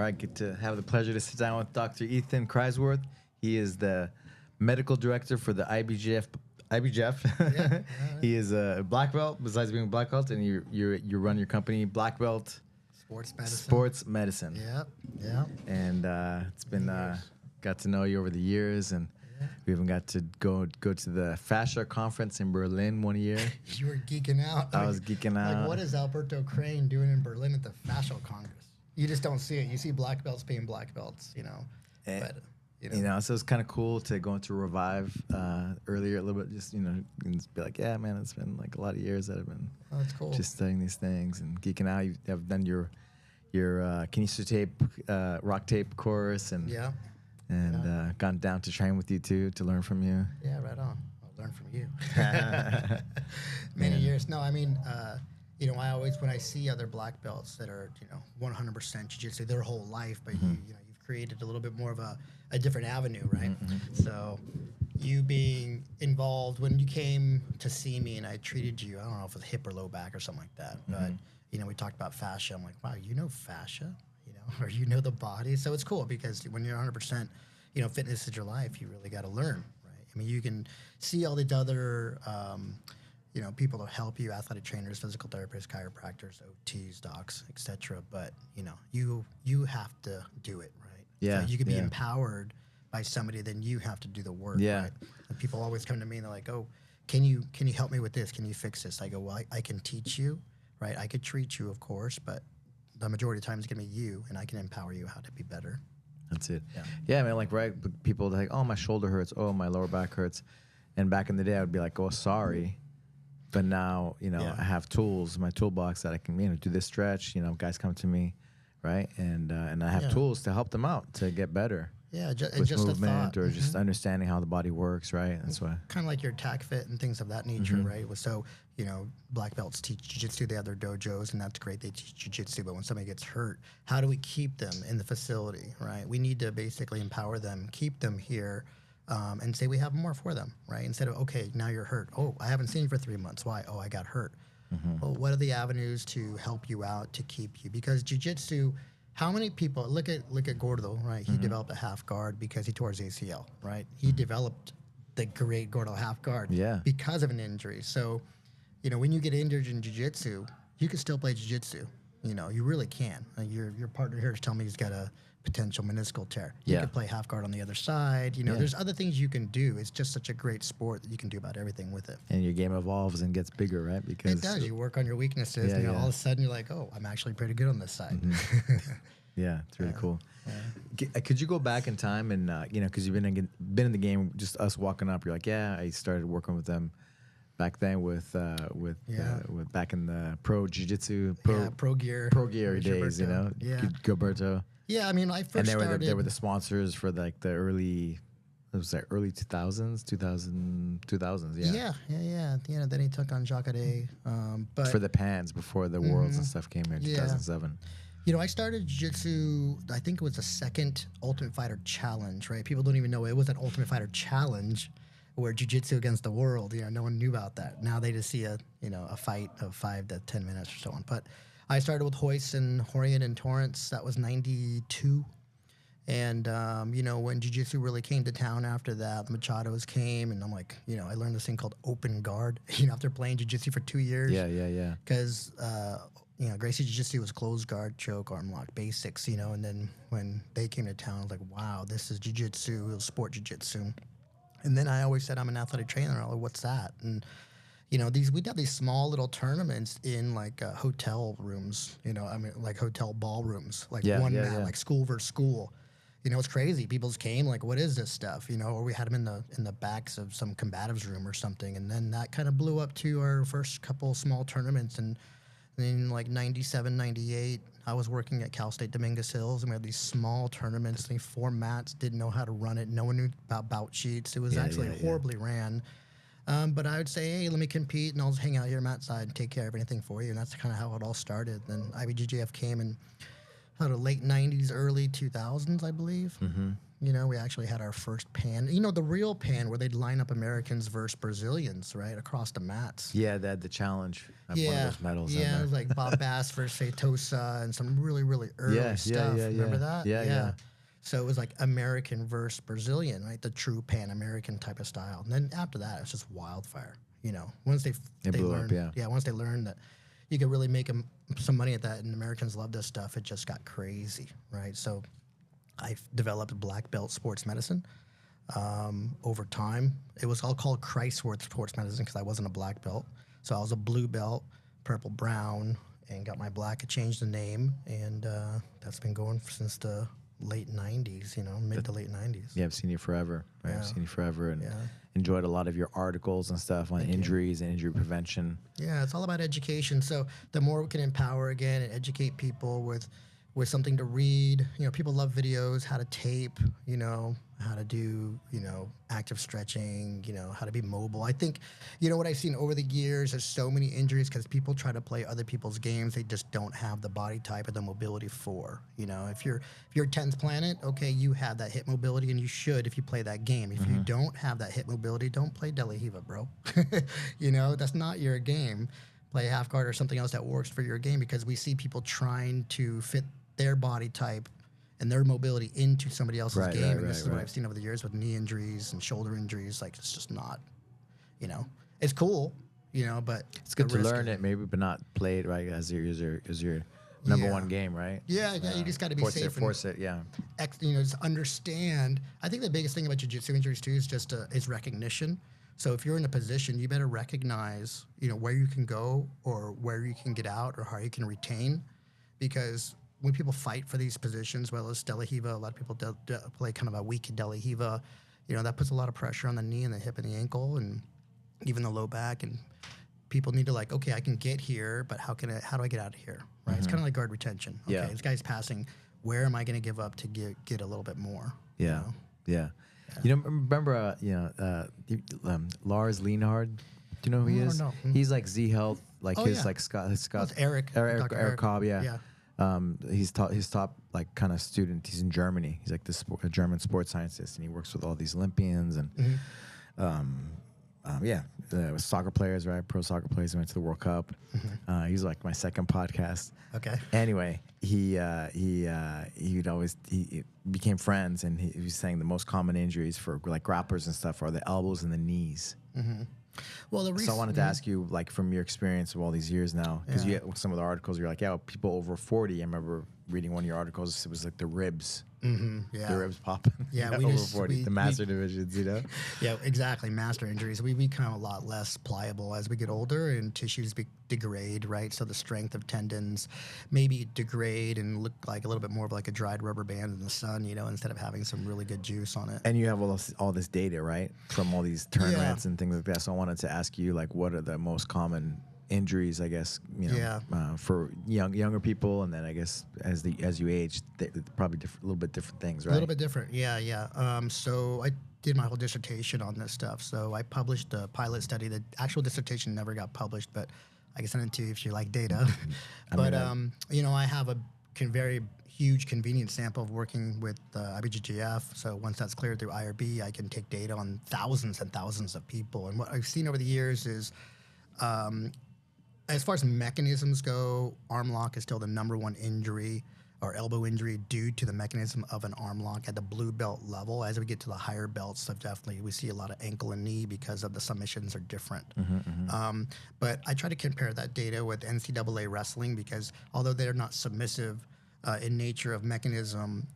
right, get to have the pleasure to sit down with Dr. Ethan Kreiswirth. He is the medical director for the IBJJF. Yeah. He is a black belt, besides being a black belt, and you run your company, Black Belt Sports medicine. Yep. And it's been got to know you over the years, and we even got to go to the fascia conference in Berlin one year. You were geeking out. I was geeking out. Like, what is Alberto Crane doing in Berlin at the Fascial Congress? You just don't see it. You see black belts being black belts, But so it's kind of cool to go into Revive earlier a little bit, just and just be like, yeah, man, it's been like a lot of years that I've been that's cool. just studying these things and geeking out. You have done your kinesia tape, rock tape course, and gone down to train with you too, to learn from you. Yeah, right on. I'll learn from you. Many years. No, I mean, I always, when I see other black belts that are, 100% jiu-jitsu their whole life, but you've created a little bit more of a different avenue, right? So you being involved, when you came to see me and I treated you, I don't know if it was hip or low back or something like that, but, we talked about fascia. I'm like, wow, fascia? Or the body. So it's cool because when you're 100%, fitness is your life, you really got to learn, right? I mean, you can see all the other, people that help you, athletic trainers, physical therapists, chiropractors, OTs, docs, etc. But, you have to do it, right? Yeah. So you can be empowered by somebody, then you have to do the work, right? And people always come to me and they're like, oh, can you help me with this? Can you fix this? I go, well, I can teach you, right? I could treat you, of course, but the majority of the time it's going to be you, and I can empower you how to be better. That's it. Yeah, man, people are like, oh, my shoulder hurts. Oh, my lower back hurts. And back in the day, I would be like, oh, sorry. But now, I have tools, my toolbox that I can, do this stretch. Guys come to me, right? And I have tools to help them out to get better. Yeah, just movement a thought. or just understanding how the body works, right? That's why. Kind of like your tac fit and things of that nature, right? So, black belts teach jiu-jitsu. They have their dojos, and that's great. They teach jiu-jitsu. But when somebody gets hurt, how do we keep them in the facility, right? We need to basically empower them, keep them here, and say we have more for them, right? Instead of, okay, now you're hurt. Oh, I haven't seen you for 3 months. Why? Oh, I got hurt. Well, what are the avenues to help you out, to keep you? Because jiu-jitsu, how many people, look at Gordo, right? He developed a half guard because he tore his ACL, right? He developed the great Gordo half guard because of an injury. So, when you get injured in jiu-jitsu, you can still play jiu-jitsu. You really can. Your partner here is telling me he's got a potential meniscal tear. You can play half guard on the other side. There's other things you can do. It's just such a great sport that you can do about everything with it. And your game evolves and gets bigger, right? Because it does. You work on your weaknesses. All of a sudden you're like, oh, I'm actually pretty good on this side. Yeah, it's really cool. Could you go back in time and because you've been in the game, just us walking up, you're like, yeah, I started working with them back then with back in the pro jiu-jitsu, pro gear days, Alberto. Yeah, I mean, I first started. They were the sponsors for like the early. It was like early 2000s, 2000s, yeah. Yeah. Then he took on Jacare, but for the Pans before the Worlds and stuff came here in 2007. I started jiu-jitsu, I think it was the second Ultimate Fighter Challenge, right? People don't even know it was an Ultimate Fighter Challenge where jiu-jitsu against the world, no one knew about that. Now they just see a fight of 5 to 10 minutes or so on. But I started with Hoist and Horian and Torrance. That was 92. And, when jiu-jitsu really came to town after that, the Machados came, and I'm like, I learned this thing called open guard, after playing jiu-jitsu for 2 years. Yeah. Because, Gracie Jiu-Jitsu was closed guard, choke, arm lock, basics, and then when they came to town, I was like, wow, this is jiu-jitsu, it was sport jiu-jitsu. And then I always said, I'm an athletic trainer. I'm like, what's that? And, we'd have these small little tournaments in like hotel rooms, like hotel ballrooms, like like school versus school. It's crazy. People just came like, what is this stuff? Or we had them in the backs of some combatives room or something. And then that kind of blew up to our first couple small tournaments. And in like 97, 98, I was working at Cal State Dominguez Hills, and we had these small tournaments, 4 mats, didn't know how to run it. No one knew about bout sheets. It was actually horribly ran. But I would say, hey, let me compete, and I'll just hang out here mat side and take care of anything for you. And that's kind of how it all started. Then IBJJF came, and late 90s, early 2000s, I believe. You know, we actually had our first pan. You know, the real pan where they'd line up Americans versus Brazilians, right, across the mats. Yeah, they had the challenge. One of those medals. Yeah, it was like Bob Bass versus Feitosa and some really, really early stuff. Remember that? Yeah. So it was like American versus Brazilian, right? The true Pan-American type of style. And then after that, it's just wildfire. You know, once they blew learned, up, yeah. once they learned that you could really make some money at that, and Americans love this stuff, it just got crazy, right? So I developed black belt sports medicine over time. It was all called Kreiswirth sports medicine because I wasn't a black belt. So I was a blue belt, purple brown, and got my black. I changed the name, and that's been going since the late 90s, you know, mid to late 90s. Yeah, I've seen you forever. Right? Yeah. I've seen you forever and enjoyed a lot of your articles and stuff on injuries and injury prevention. Yeah, it's all about education. So the more we can empower again and educate people with something to read, you know, people love videos, how to tape, you know, how to do, you know, active stretching, you know, how to be mobile. I think, you know, what I've seen over the years, there's so many injuries because people try to play other people's games. They just don't have the body type or the mobility for, you know, if you're 10th planet, okay, you have that hip mobility and you should if you play that game. If you don't have that hip mobility, don't play Delahiva, bro. You know, that's not your game. Play half guard or something else that works for your game because we see people trying to fit their body type and their mobility into somebody else's game. And this is what I've seen over the years with knee injuries and shoulder injuries. Like, it's just not, you know, it's cool, you know, but it's good to learn it maybe, but not play it right as your number one game, right? Yeah, you just got to be safe. Force it, yeah. You know, just understand. I think the biggest thing about jiu-jitsu injuries too is just is recognition. So if you're in a position, you better recognize, you know, where you can go or where you can get out or how you can retain, because when people fight for these positions, well as Delahiva, a lot of people play kind of a weak Delahiva. You know, that puts a lot of pressure on the knee and the hip and the ankle and even the low back. And people need to like, okay, I can get here, but how do I get out of here? Right? It's kind of like guard retention. Okay, this guy's passing. Where am I going to give up to get a little bit more? Yeah, you know? yeah. You know, remember, Lars Lienhard? Do you know who he is? No. He's like Z Health, like like Scott. That's Eric Cobb, yeah. He's top like kind of student. He's in Germany. He's like a German sports scientist, and he works with all these Olympians and soccer players, right? Pro soccer players who went to the World Cup. He's like my second podcast. Okay. Anyway, he became friends, and he was saying the most common injuries for like grapplers and stuff are the elbows and the knees. Well, so I wanted to ask you, like, from your experience of all these years now, because you some of the articles, you're like, people over 40. I remember reading one of your articles. It was like the ribs, the ribs popping. Yeah, over 40, the master divisions, you know. Yeah, exactly. Master injuries. We become a lot less pliable as we get older, and tissues degrade, right? So the strength of tendons maybe degrade and look like a little bit more of like a dried rubber band in the sun, you know, instead of having some really good juice on it. And you have all this data, right, from all these tournaments and things like that. So I wanted to ask you, like, what are the most common injuries, I guess, you know, for younger people, and then I guess as you age, probably a little bit different things, right? A little bit different, yeah. So I did my whole dissertation on this stuff. So I published a pilot study. The actual dissertation never got published, but I can send it to you if you like data. You know, I have a very huge convenience sample of working with IBJJF. So once that's cleared through IRB, I can take data on thousands and thousands of people. And what I've seen over the years is, as far as mechanisms go, arm lock is still the #1 injury or elbow injury due to the mechanism of an arm lock at the blue belt level. As we get to the higher belts, so definitely we see a lot of ankle and knee because of the submissions are different. But I try to compare that data with NCAA wrestling because although they're not submissive in nature of mechanism,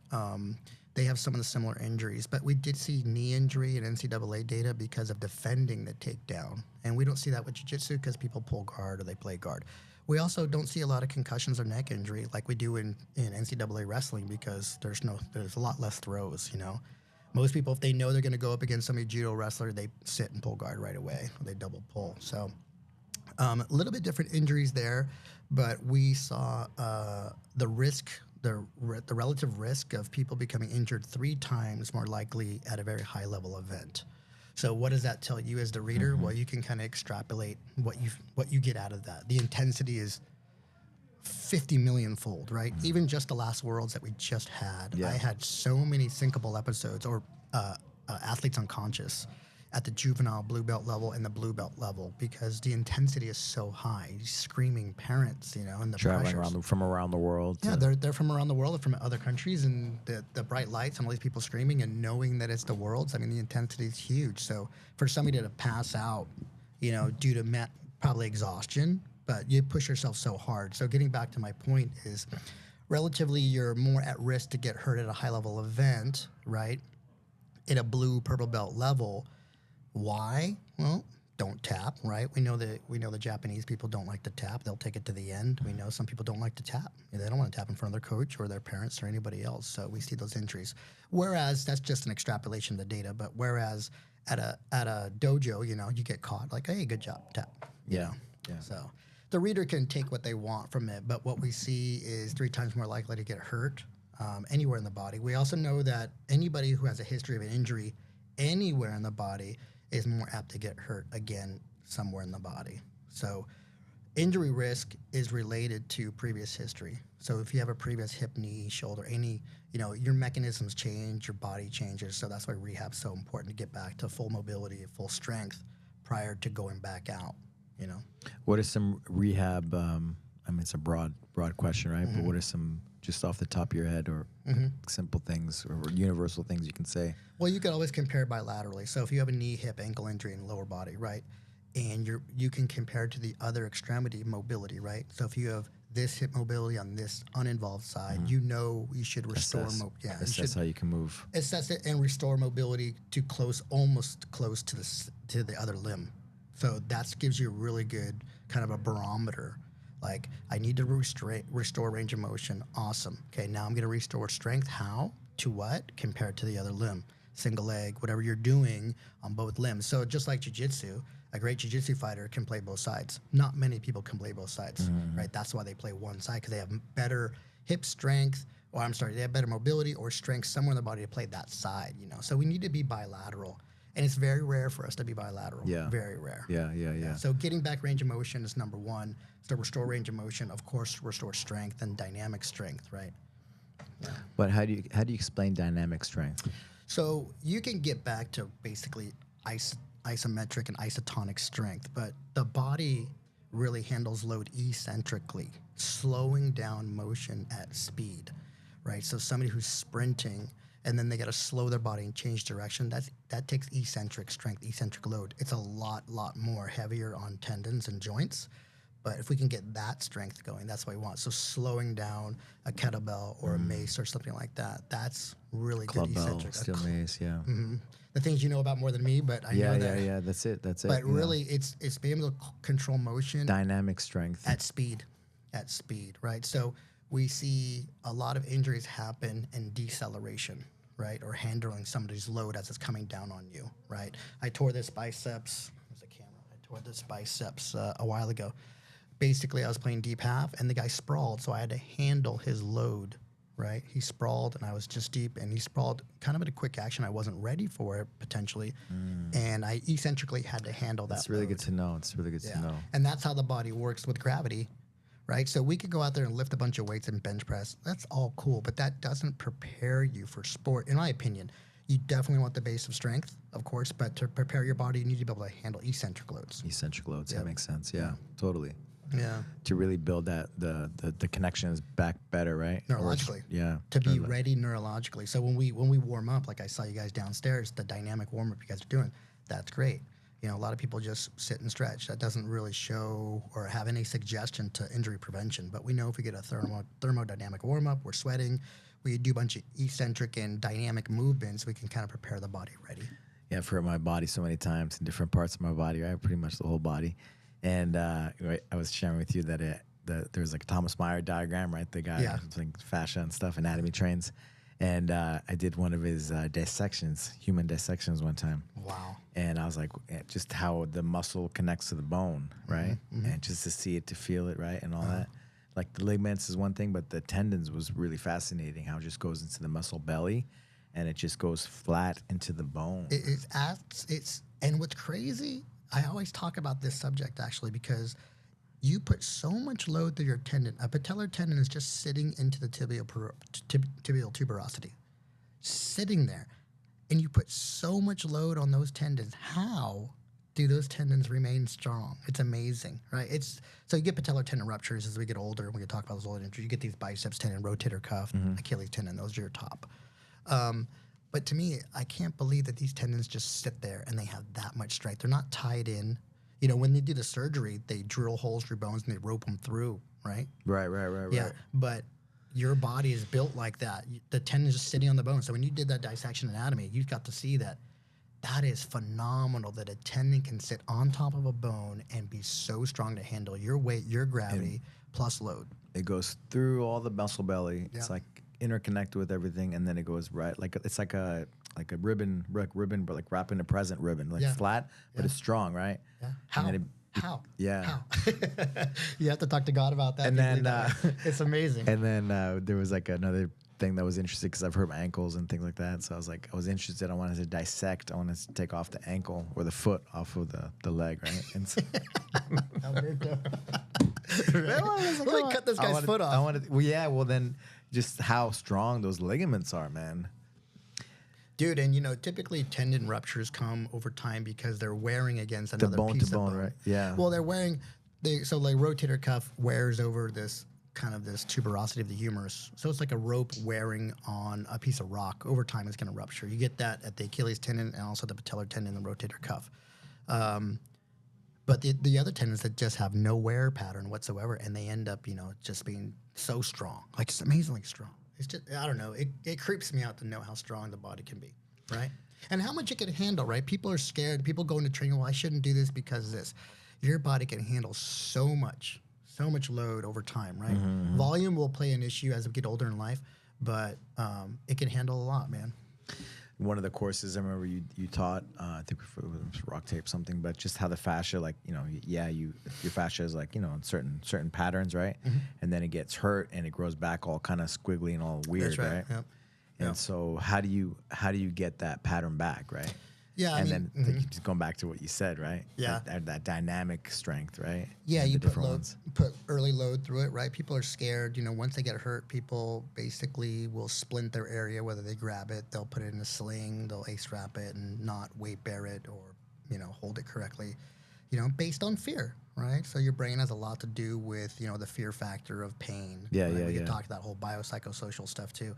they have some of the similar injuries. But we did see knee injury in NCAA data because of defending the takedown. And we don't see that with jiu-jitsu because people pull guard or they play guard. We also don't see a lot of concussions or neck injury like we do in NCAA wrestling because there's a lot less throws, you know. Most people, if they know they're going to go up against somebody judo wrestler, they sit and pull guard right away. Or they double pull. So a little bit different injuries there, but we saw the relative risk of people becoming injured 3 times more likely at a very high level event. So what does that tell you as the reader? Well, you can kind of extrapolate what you get out of that. The intensity is 50 million fold, right? Even just the last Worlds that we just had, Yeah. I had so many syncopal episodes or athletes unconscious at the juvenile blue belt level and the blue belt level because the intensity is so high. Screaming parents, and the Traveling pressures. from around the world. Yeah, they're from around the world, they're from other countries, and the bright lights and all these people screaming and knowing that it's the Worlds. I mean, the intensity is huge. So for somebody to pass out, due to probably exhaustion, but you push yourself so hard. So getting back to my point is, relatively, you're more at risk to get hurt at a high level event, right? At a blue purple belt level. Why? Well, don't tap, right? We know the Japanese people don't like to tap. They'll take it to the end. We know some people don't like to tap. They don't want to tap in front of their coach or their parents or anybody else. So we see those injuries. Whereas that's just an extrapolation of the data. But whereas at a dojo, you get caught like, hey, good job, tap. Yeah. So the reader can take what they want from it. But what we see is 3 times more likely to get hurt anywhere in the body. We also know that anybody who has a history of an injury anywhere in the body is more apt to get hurt again somewhere in the body. So injury risk is related to previous history. So if you have a previous hip, knee, shoulder, your mechanisms change, your body changes. So that's why rehab's so important to get back to full mobility, full strength prior to going back out, What are some rehab, it's a broad question, right? But what are some, just off the top of your head, or simple things or universal things you can say? Well, you can always compare bilaterally. So if you have a knee, hip, ankle injury in lower body, right, and you can compare to the other extremity mobility, right? So if you have this hip mobility on this uninvolved side, you should restore Assess how you can move. Assess it and restore mobility to almost close to the other limb. So that gives you a really good kind of a barometer. Like, I need to restore range of motion. Awesome. Okay, now I'm going to restore strength. How? To what? Compared to the other limb. Single leg, whatever you're doing on both limbs. So just like jiu-jitsu, a great jiu-jitsu fighter can play both sides. Not many people can play both sides, right? That's why they play one side, because they have better hip strength, they have better mobility or strength somewhere in the body to play that side, So we need to be bilateral. And it's very rare for us to be bilateral. Yeah. Very rare. Yeah. So getting back range of motion is number one. So restore range of motion, of course, restore strength and dynamic strength, right? Yeah. But how do you explain dynamic strength? So you can get back to basically isometric and isotonic strength, but the body really handles load eccentrically, slowing down motion at speed, right? So somebody who's sprinting and then they got to slow their body and change direction, that takes eccentric strength, eccentric load. It's a lot more heavier on tendons and joints. But if we can get that strength going, that's what we want. So slowing down a kettlebell or a mace or something like that, that's really Club good eccentric. Steel mace, yeah. The things you know about more than me, but I know that. Yeah, that's it. But really, it's being able to control motion. Dynamic strength. At speed, right? So we see a lot of injuries happen in deceleration, right? Or handling somebody's load as it's coming down on you, right? I tore this biceps. There's a camera. I tore this biceps a while ago. Basically, I was playing deep half, and the guy sprawled, so I had to handle his load, right? He sprawled, and I was just deep, and he sprawled kind of at a quick action. I wasn't ready for it, potentially, and I eccentrically had to handle that That's really load. good to know. It's really good to know. And that's how the body works with gravity, right? So we could go out there and lift a bunch of weights and bench press. That's all cool, but that doesn't prepare you for sport, in my opinion. You definitely want the base of strength, of course, but to prepare your body, you need to be able to handle eccentric loads. Eccentric loads, that makes sense. Yeah, totally. Yeah. To really build that the connections back better, right? Neurologically. To be ready neurologically. So when we warm up, like I saw you guys downstairs, the dynamic warm up you guys are doing, that's great. A lot of people just sit and stretch. That doesn't really show or have any suggestion to injury prevention. But we know if we get a thermodynamic warm up, we're sweating, we do a bunch of eccentric and dynamic movements, we can kind of prepare the body ready. Yeah, I've hurt my body so many times in different parts of my body, right? Pretty much the whole body. And I was sharing with you that there's like a Thomas Meyer diagram, right? The guy who's like fascia and stuff, anatomy trains. And I did one of his human dissections one time. Wow. And I was like, just how the muscle connects to the bone, right? And just to see it, to feel it, right? And all that. Like the ligaments is one thing, but the tendons was really fascinating, how it just goes into the muscle belly and it just goes flat into the bone. And what's crazy, I always talk about this subject actually because you put so much load through your tendon. A patellar tendon is just sitting into the tibial tuberosity, sitting there. And you put so much load on those tendons. How do those tendons remain strong? It's amazing, right? So you get patellar tendon ruptures as we get older. We can talk about those old injuries. You get these biceps tendon, rotator cuff, Achilles tendon. Those are your top. But to me, I can't believe that these tendons just sit there and they have that much strength. They're not tied in. You know, when they do the surgery, they drill holes through bones and they rope them through, right? Right. Yeah, but your body is built like that. The tendon is just sitting on the bone. So when you did that dissection anatomy, you got to see that. That is phenomenal that a tendon can sit on top of a bone and be so strong to handle your weight, your gravity, plus load. It goes through all the muscle belly. It's like interconnected with everything, and then it goes right. Like it's like a ribbon, but like wrapping a present ribbon, like flat, but it's strong, right? Yeah. How? Yeah. How? You have to talk to God about that. And then it's amazing. And then there was like another thing that was interesting because I've hurt my ankles and things like that. So I was interested. I wanted to dissect. I wanted to take off the ankle or the foot off of the leg, right? And so Alberto. Let me cut this guy's foot off. Well, then just how strong those ligaments are, man. Dude, and you know, typically tendon ruptures come over time because they're wearing against another piece of bone. Right? Yeah. Well, they're wearing, so like rotator cuff wears over this tuberosity of the humerus. So it's like a rope wearing on a piece of rock. Over time, it's going to rupture. You get that at the Achilles tendon and also the patellar tendon and the rotator cuff. But the other tendons that just have no wear pattern whatsoever, and they end up, you know, just being so strong, like just amazingly strong. It's just, I don't know, it creeps me out to know how strong the body can be, right? And how much it can handle, right? People are scared. People go into training, well, I shouldn't do this because of this. Your body can handle so much load over time, right? Mm-hmm. Volume will play an issue as we get older in life, but it can handle a lot, man. One of the courses I remember you taught, I think it was rock tape something, but just how the fascia, like, you know, your fascia is like, you know, in certain patterns, right? Mm-hmm. And then it gets hurt and it grows back all kind of squiggly and all weird, That's right? Yep. And so how do you get that pattern back, right? Yeah, then just going back to what you said, right? Yeah, that dynamic strength, right? Yeah, you put early load through it, right? People are scared. You know, once they get hurt, people basically will splint their area. Whether they grab it, they'll put it in a sling, they'll A-strap it, and not weight bear it or, you know, hold it correctly. You know, based on fear, right? So your brain has a lot to do with, you know, the fear factor of pain. Yeah, right? yeah, We can talk that whole biopsychosocial stuff too.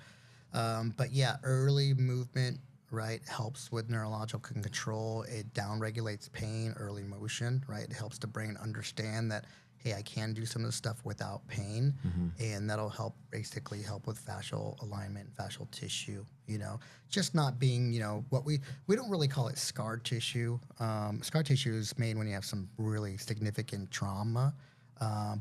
But yeah, early movement, right, helps with neurological control. It downregulates pain, early motion, right? It helps the brain understand that, hey, I can do some of this stuff without pain, and that'll basically help with fascial alignment, fascial tissue, you know. Just not being, you know, what we don't really call it scar tissue. Scar tissue is made when you have some really significant trauma,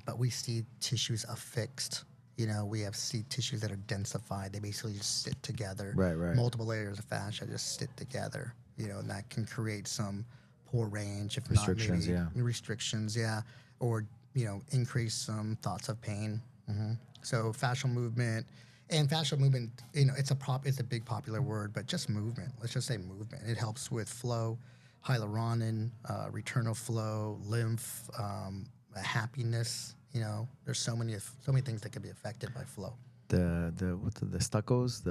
but we see tissues affixed. You know, we see tissues that are densified. They basically just sit together. Right. Multiple layers of fascia just sit together. You know, and that can create some poor range, if restrictions, not maybe restrictions, or, you know, increase some thoughts of pain. So fascial movement, you know, it's a big popular word, but just movement. Let's just say movement. It helps with flow, hyaluronin, return of flow, lymph, happiness. You know, there's so many things that can be affected by flow. The Stuccos,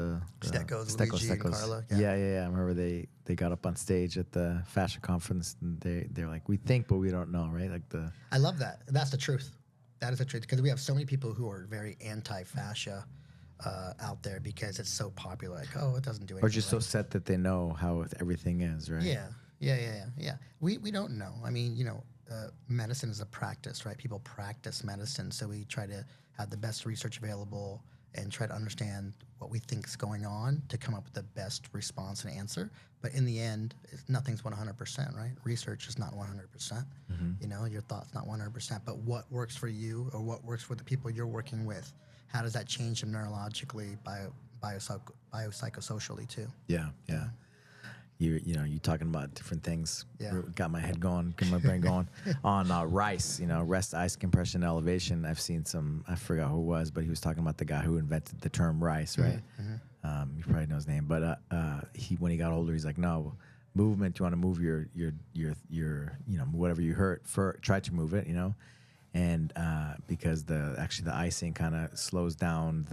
Steckos, Luigi and Carla. Yeah. I remember they got up on stage at the fascia conference and they're like, we think, but we don't know, right? Like I love that. That's the truth. That is the truth, because we have so many people who are very anti-fascia out there because it's so popular. Like, oh, it doesn't do anything. Or just so set that they know how everything is, right? Yeah. We don't know. I mean, you know, medicine is a practice, right? People practice medicine, so we try to have the best research available and try to understand what we think is going on to come up with the best response and answer. But in the end, nothing's 100%, right? Research is not 100%. You know, your thought's not 100%. But what works for you or what works for the people you're working with, how does that change them neurologically, biopsychosocially too? Yeah. You know, you talking about different things. Yeah. Got my head going, got my brain going. On RICE, you know, rest, ice, compression, elevation. I've seen I forgot who it was, but he was talking about the guy who invented the term RICE, right? You probably know his name, but when he got older, he's like, no, movement. You want to move your you know, whatever you hurt, try to move it, you know. and because the icing kind of slows down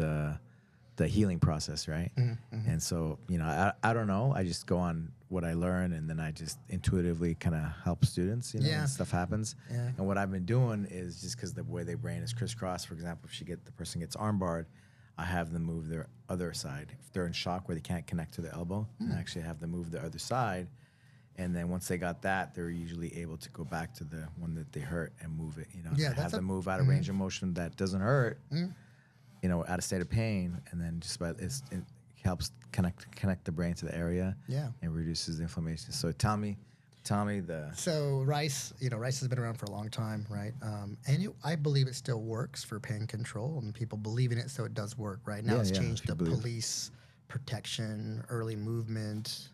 the healing process, right? And so, you know, I don't know. I just go on what I learn, and then I just intuitively kind of help students, you know, and stuff happens. And what I've been doing is just because the way their brain is crisscrossed, for example, if the person gets arm barred, I have them move their other side. If they're in shock where they can't connect to the elbow, I actually have them move the other side. And then once they got that, they're usually able to go back to the one that they hurt and move it, you know, have them move out of range of motion that doesn't hurt, you know, out of state of pain, and then just it helps connect the brain to the area, and reduces the inflammation. So tell me So rice, you know, rice has been around for a long time, right? And I believe it still works for pain control, and people believe in it, so it does work, right? Now it's changed to police protection, early movement,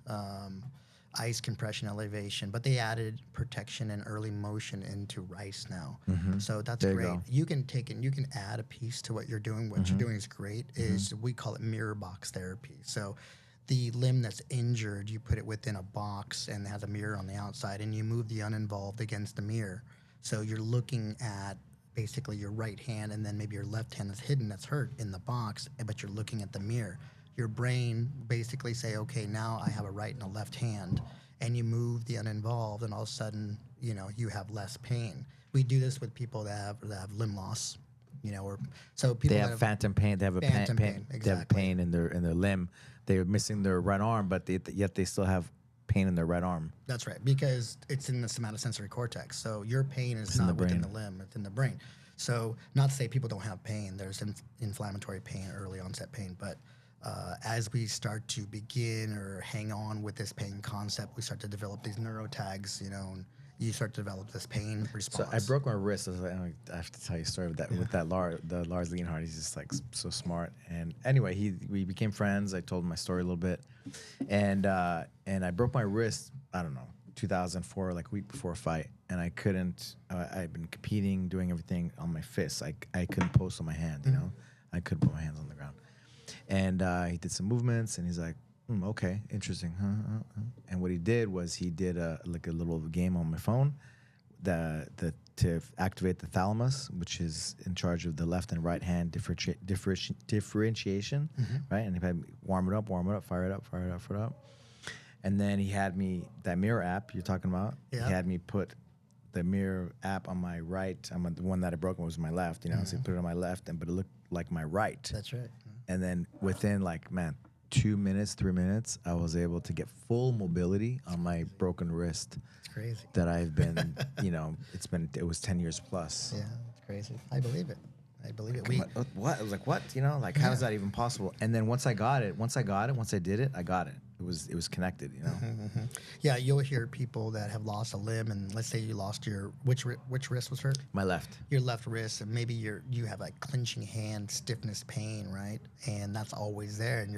ice compression elevation, but they added protection and early motion into rice now. So that's great. You can add a piece to what you're doing. What you're doing is great. Is we call it mirror box therapy. So the limb that's injured, you put it within a box and it has a mirror on the outside, and you move the uninvolved against the mirror. So you're looking at basically your right hand, and then maybe your left hand is hidden, that's hurt in the box, but you're looking at the mirror. Your brain basically say, okay, now I have a right and a left hand, and you move the uninvolved, and all of a sudden, you know, you have less pain. We do this with people that have limb loss, you know, or so people they have phantom pain. They have a pain. Exactly. They have pain in their limb. They're missing their right arm, but yet they still have pain in their right arm. That's right, because it's in the somatosensory cortex. So your pain is not within the limb; it's in the brain. So not to say people don't have pain. There's inflammatory pain, early onset pain, but as we start to begin or hang on with this pain concept, we start to develop these neurotags, you know, and you start to develop this pain response. So I broke my wrist. I have to tell you a story with that. With that the Lars Lienhardt, he's just like so smart. And anyway, we became friends. I told him my story a little bit, and I broke my wrist. I don't know, 2004, like a week before a fight, and I couldn't. I've been competing, doing everything on my fists. I couldn't post on my hand. You know, I couldn't put my hands on the ground. And he did some movements, and he's like, okay, interesting. And what he did was he did like a little game on my phone to activate the thalamus, which is in charge of the left and right hand differentiation, right? And he had me warm it up, fire it up. And then he had me, that mirror app you're talking about, he had me put the mirror app on my right. The one that I broke was my left, you know, so he put it on my left, but it looked like my right. That's right. And then within 2 minutes, 3 minutes, I was able to get full mobility on my broken wrist. It's crazy. That I've been, you know, it was 10 years plus. Yeah, it's crazy. I believe it. What? I was like, what? You know, like how is that even possible? And then once I did it, I got it. It was connected, you know. Yeah, you'll hear people that have lost a limb, and let's say you lost which wrist was hurt? My left. Your left wrist, and maybe you have like clenching hand, stiffness, pain, right? And that's always there, and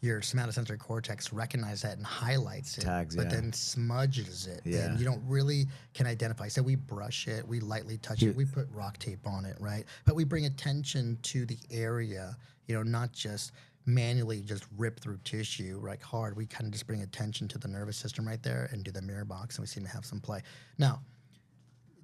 your somatosensory cortex recognizes that and highlights it, tags, but then smudges it, and you don't really can identify. So we brush it, we lightly touch it, we put rock tape on it, right? But we bring attention to the area, you know, not just manually just rip through tissue like hard. We kind of just bring attention to the nervous system right there and do the mirror box, and we seem to have some play. Now,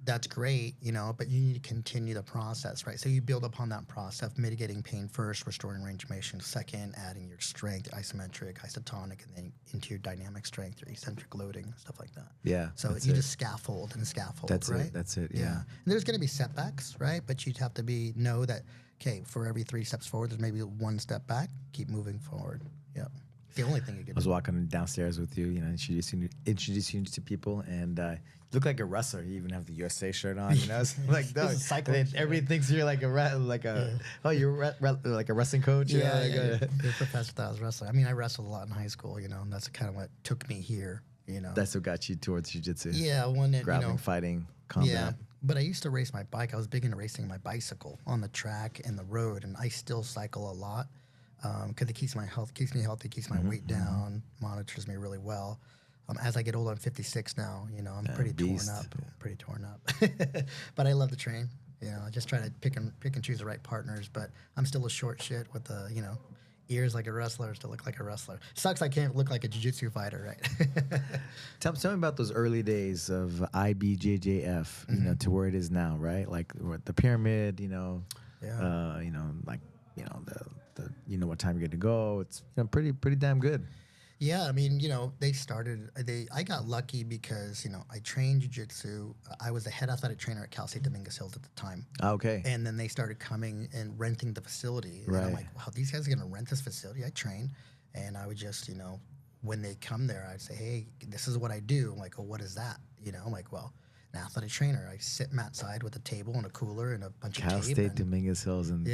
that's great, you know, but you need to continue the process, right? So you build upon that process, mitigating pain first, restoring range of motion second, adding your strength, isometric, isotonic, and then into your dynamic strength, your eccentric loading, stuff like that. Yeah. So you just scaffold and scaffold, right? That's it, yeah. And there's going to be setbacks, right? But you'd have to know that, okay, for every 3 steps forward, there's maybe 1 step back, keep moving forward. Yeah. It's the only thing you can do. I was walking downstairs with you, you know, introducing you to people, and you look like a wrestler. You even have the USA shirt on, you know. It's like, no, everybody thinks you're like you're like a wrestling coach. Yeah, You're a professor that I was wrestling. I mean, I wrestled a lot in high school, you know, and that's kind of what took me here, you know. That's what got you towards jiu-jitsu. Yeah, grappling, fighting, combat. Yeah, but I used to race my bike. I was big into racing my bicycle on the track and the road, and I still cycle a lot because it keeps me healthy, keeps my weight down, monitors me really well. As I get older, I'm 56 now. You know, I'm pretty torn up. But I love to train. You know, I just try to pick and choose the right partners. But I'm still a short shit with the, you know, ears like a wrestler to look like a wrestler. Sucks I can't look like a jiu-jitsu fighter, right? Tell me about those early days of IBJJF, you know, to where it is now, right? Like the pyramid, you know, Yeah. you know, like, you know, the you know what time you're going to go. It's, you know, pretty damn good. Yeah, I mean, you know, I got lucky because, you know, I trained jiu-jitsu. I was the head athletic trainer at Cal State Dominguez Hills at the time. Okay. And then they started coming and renting the facility. And I'm Right. like, wow, these guys are going to rent this facility. I train. And I would just, you know, when they come there, I'd say, hey, this is what I do. I'm like, oh, what is that? You know, I'm like, well, an athletic trainer. I sit mat side with a table and a cooler and a bunch of Cal tape. State And, Dominguez Hills in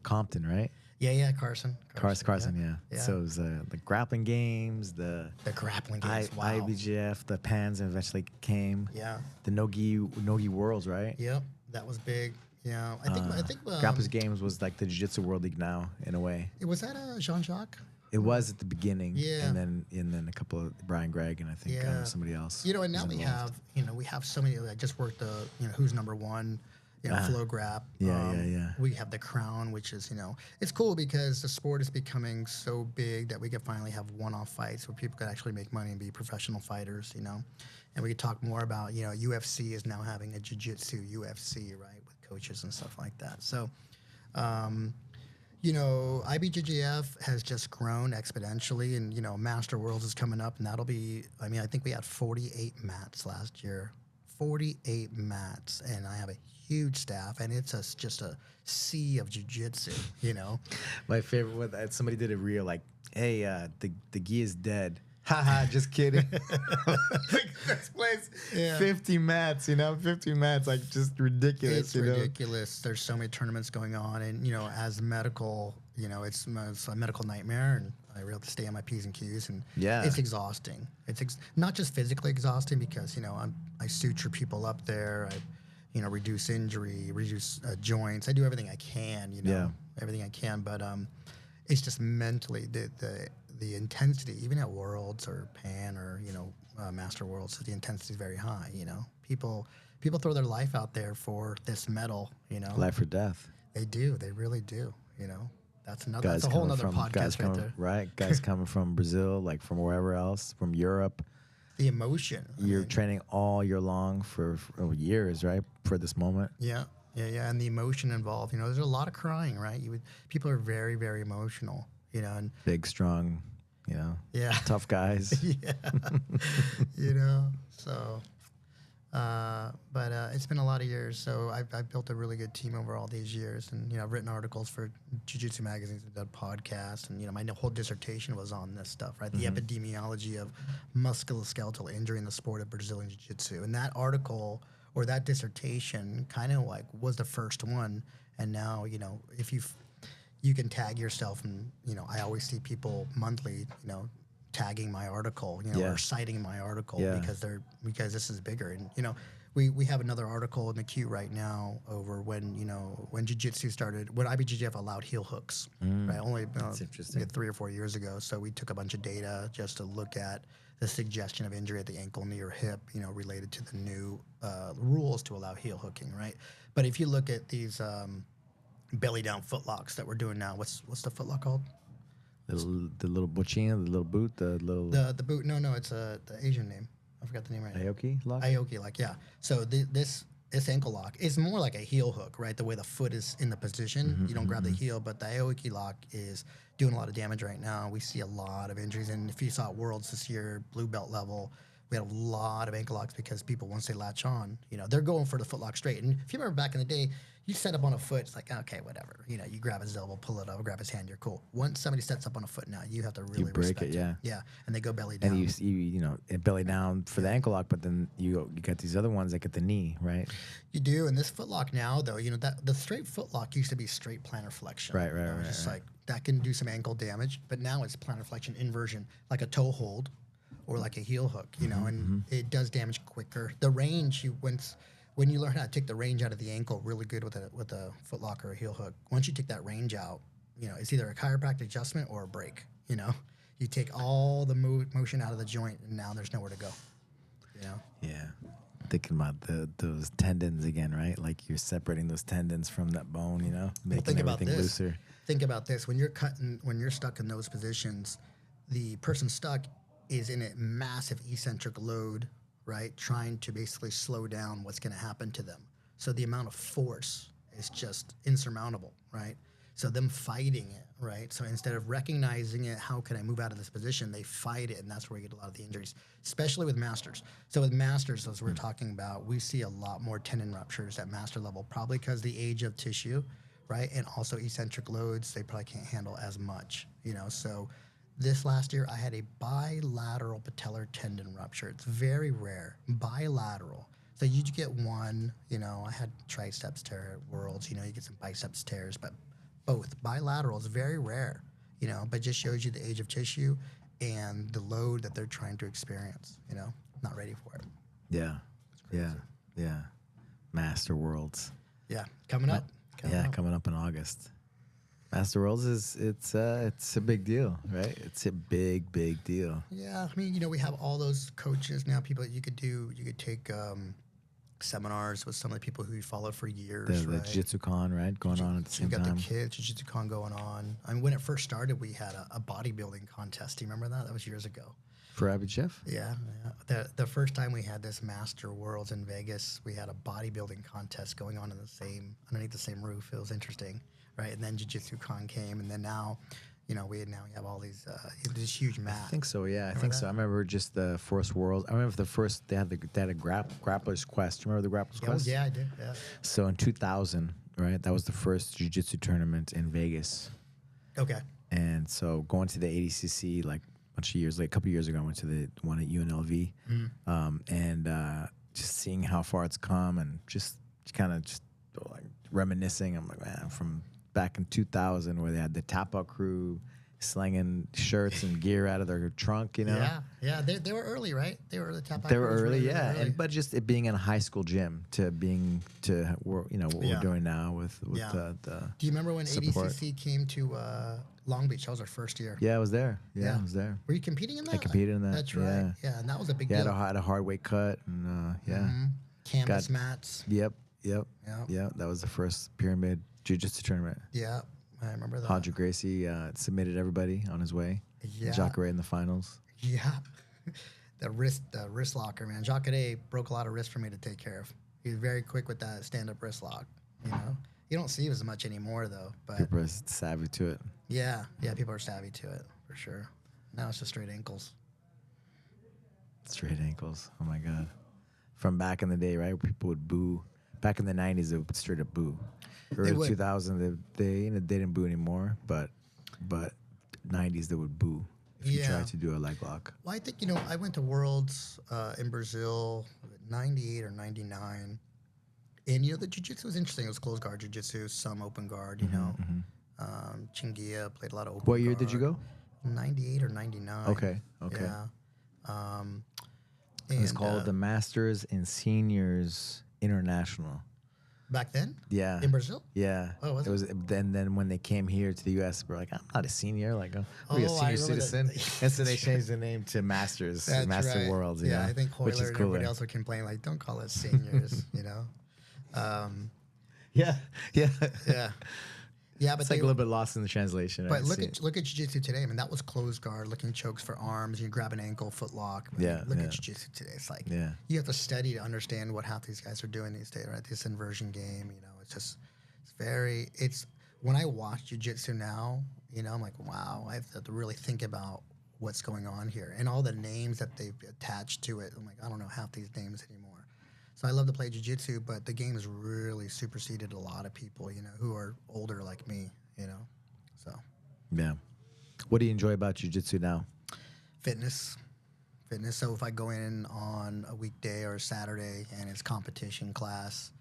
Compton, right? yeah, Carson. Carson, yeah. Yeah. So it was the grappling games, the grappling games. Wow. IBJJF, the pans eventually came. Yeah. The Nogi Worlds, right? Yep. That was big. Yeah. I think Grapples Games was like the Jiu-Jitsu World League now, in a way. Was that Jean-Jacques? It was at the beginning. Yeah. And then a couple of Brian Gregg and I think somebody else. You know, and now was we involved. have so many. I just worked who's number one, flow grap. Yeah. We have the crown, which is, it's cool because the sport is becoming so big that we can finally have one-off fights where people can actually make money and be professional fighters, And we could talk more about, UFC is now having a jiu-jitsu UFC, right, with coaches and stuff like that. So, IBJJF has just grown exponentially, and Master Worlds is coming up, and that'll be. I mean, I think we had 48 mats last year, 48 mats, and I have a huge staff, and it's just a sea of jiu-jitsu. My favorite one. Somebody did a reel like, "Hey, the gi is dead." Haha, just kidding. Like this place, 50 mats, 50 mats, like just ridiculous. It's ridiculous. There's so many tournaments going on, and as medical, it's a medical nightmare, and I really have to stay on my P's and Q's, and it's exhausting. It's not just physically exhausting because I suture people up there, I reduce injury, reduce joints. I do everything I can, everything I can, but it's just mentally the intensity, even at Worlds or Pan or Master Worlds, the intensity is very high. People throw their life out there for this medal. Life or death. They do. They really do. That's another. Guys that's a whole other from, podcast right there. Right, guys coming from Brazil, like from wherever else, from Europe. The emotion. You're training all year long for years, right, for this moment. Yeah, and the emotion involved. There's a lot of crying, right? People are very, very emotional. And big, strong, tough guys. So, but it's been a lot of years. So I've built a really good team over all these years, and I've written articles for jiu-jitsu magazines and done podcasts, and my whole dissertation was on this stuff, right? The epidemiology of musculoskeletal injury in the sport of Brazilian jiu-jitsu, and that article or that dissertation kind of like was the first one, and now if you can tag yourself, and I always see people monthly, tagging my article, or citing my article because this is bigger, and we have another article in the queue right now over when jiu-jitsu started, when IBJJF allowed heel hooks, right? Only That's interesting. 3 or 4 years ago. So we took a bunch of data just to look at the suggestion of injury at the ankle, knee, or hip, related to the new rules to allow heel hooking, right? But if you look at these belly down footlocks that we're doing now. What's the footlock called? The little buchina, the little boot, the boot. No, it's the Asian name. I forgot the name right now. Aoki lock. Aoki lock, yeah. So this ankle lock is more like a heel hook, right? The way the foot is in the position, you don't grab the heel, but the Aoki lock is doing a lot of damage right now. We see a lot of injuries, and if you saw at Worlds this year, blue belt level, we had a lot of ankle locks because people, once they latch on, they're going for the foot lock straight. And if you remember back in the day, you set up on a foot, it's like, okay, whatever. You grab his elbow, pull it up, grab his hand, you're cool. Once somebody sets up on a foot now, you have to really break respect it. Yeah, and they go belly down. And you belly down for the ankle lock, but then you got these other ones that get the knee, right? You do, and this foot lock now, though, that the straight foot lock used to be straight plantar flexion. Right. Just like that can do some ankle damage, but now it's plantar flexion inversion, like a toe hold or like a heel hook, and it does damage quicker. The range, when you learn how to take the range out of the ankle really good with a foot lock or a heel hook, once you take that range out, it's either a chiropractic adjustment or a break. You take all the motion out of the joint, and now there's nowhere to go. Yeah. Thinking about those tendons again, right? Like you're separating those tendons from that bone, you know, making everything looser. Think about this. When you're stuck in those positions, the person stuck is in a massive eccentric load, right? Trying to basically slow down what's going to happen to them. So the amount of force is just insurmountable, right? So them fighting it, right? So instead of recognizing it, how can I move out of this position? They fight it, and that's where we get a lot of the injuries, especially with masters. So with masters, as we're talking about, we see a lot more tendon ruptures at master level, probably because the age of tissue, right? And also eccentric loads, they probably can't handle as much, you know? So this last year, I had a bilateral patellar tendon rupture. It's very rare, bilateral. So you get one, you know, I had triceps tear at Worlds, you know, you get some biceps tears, but both. Bilateral is very rare, you know, but just shows you the age of tissue and the load that they're trying to experience, you know, not ready for it. Yeah. Yeah. Master Worlds. Yeah. Coming up. Coming up in August. Master Worlds it's a big deal, right? It's a big deal. Yeah. I mean, you know, we have all those coaches now, people that you could take seminars with some of the people who you followed for years, The right? Jiu-Jitsu Con, right? Going on at the same time. You got the kids, Jiu-Jitsu Con going on. I mean, when it first started, we had a bodybuilding contest. Do you remember that? That was years ago. For IBJJF? Yeah. The first time we had this Master Worlds in Vegas, we had a bodybuilding contest going on underneath the same roof. It was interesting, right? And then Jiu-Jitsu Con came, and then now, you know, we have all these this huge mat. I think so. Yeah, I think so. I remember just the first Worlds. I remember the first they had a Grappler's Quest. Do you remember the Grappler's Quest? Yeah, I did. Yeah. So in 2000, right, that was the first jiu-jitsu tournament in Vegas. Okay. And so going to the ADCC like a bunch of years, like a couple of years ago, I went to the one at UNLV, and just seeing how far it's come, and just kind of just like reminiscing. I'm like, man, from back in 2000 where they had the tap-out crew slinging shirts and gear out of their trunk, you know? Yeah. They were early, right? They were the tap-out. They were early, yeah. Early. But just it being in a high school gym to what we're doing now with the. Do you remember when support. ADCC came to Long Beach? That was our first year. Yeah, I was there. Yeah, I was there. Were you competing in that? I competed in that. That's right. Yeah, and that was a big deal. Yeah, I had a hard weight cut, and canvas mats. Yep. That was the first pyramid jiu-jitsu tournament. Yeah, I remember that. Hodge Gracie submitted everybody on his way. Yeah. Jacare in the finals. Yeah. the wrist locker, man. Jacare broke a lot of wrists for me to take care of. He was very quick with that stand-up wrist lock, you know? You don't see it as much anymore, though. But people are savvy to it. Yeah, people are savvy to it, for sure. Now it's just straight ankles. Straight ankles. Oh, my God. From back in the day, right, people would boo. Back in the 90s, they would straight up boo. Early 2000, they didn't boo anymore, but 90s, they would boo if you tried to do a leg lock. Well, I think, you know, I went to Worlds in Brazil, 98 or 99. And, you know, the jiu-jitsu was interesting. It was closed guard jiu-jitsu, some open guard, you know. Chingia played a lot of open guard. What year did you go? 98 or 99. Okay. Yeah. It's called the Masters and Seniors International. Back then? Yeah. In Brazil? Yeah. Oh, was it? It was then when they came here to the U.S., we're like, I'm not a senior. Like, we're a senior citizen. And so they changed the name to Masters, Master right. Worlds. Yeah, I think Hoyler and everybody else would complain, like, don't call us seniors, you know? Yeah. Yeah, but it's like a little bit lost in the translation. But look at jiu-jitsu today. I mean, that was closed guard, looking chokes for arms. You grab an ankle, foot lock. I mean, look at jiu-jitsu today. It's like you have to study to understand what half these guys are doing these days, right? This inversion game, you know, it's when I watch jiu-jitsu now, you know, I'm like, wow, I have to really think about what's going on here. And all the names that they've attached to it, I'm like, I don't know half these names anymore. So I love to play jiu-jitsu, but the game has really superseded a lot of people, you know, who are older like me, you know. So. Yeah. What do you enjoy about jiu-jitsu now? Fitness. So if I go in on a weekday or a Saturday and it's competition class,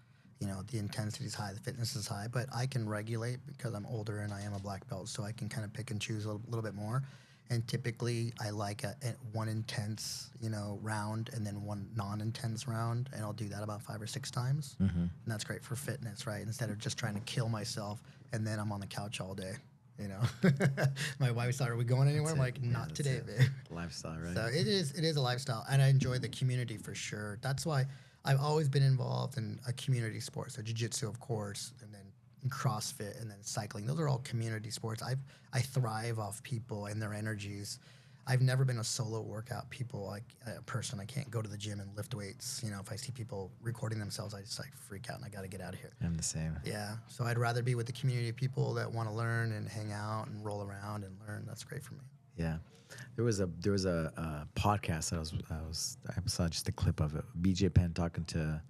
you know, the intensity is high, the fitness is high, but I can regulate because I'm older and I am a black belt, so I can kind of pick and choose a little bit more. And typically, I like one intense, you know, round and then one non-intense round, and I'll do that about 5 or 6 times. And that's great for fitness, right? Instead of just trying to kill myself and then I'm on the couch all day, you know. My wife's like, "Are we going anywhere?" I'm like, "Not today, babe." Lifestyle, right? So it is a lifestyle, and I enjoy the community for sure. That's why I've always been involved in a community sport. So jiu-jitsu, of course, and then CrossFit, and then cycling. Those are all community sports. I thrive off people and their energies. I've never been a solo workout person. I can't go to the gym and lift weights. You know, if I see people recording themselves, I just like freak out and I got to get out of here. I'm the same. Yeah. So I'd rather be with the community of people that want to learn and hang out and roll around and learn. That's great for me. Yeah. There was a podcast that I saw just a clip of it. BJ Penn talking to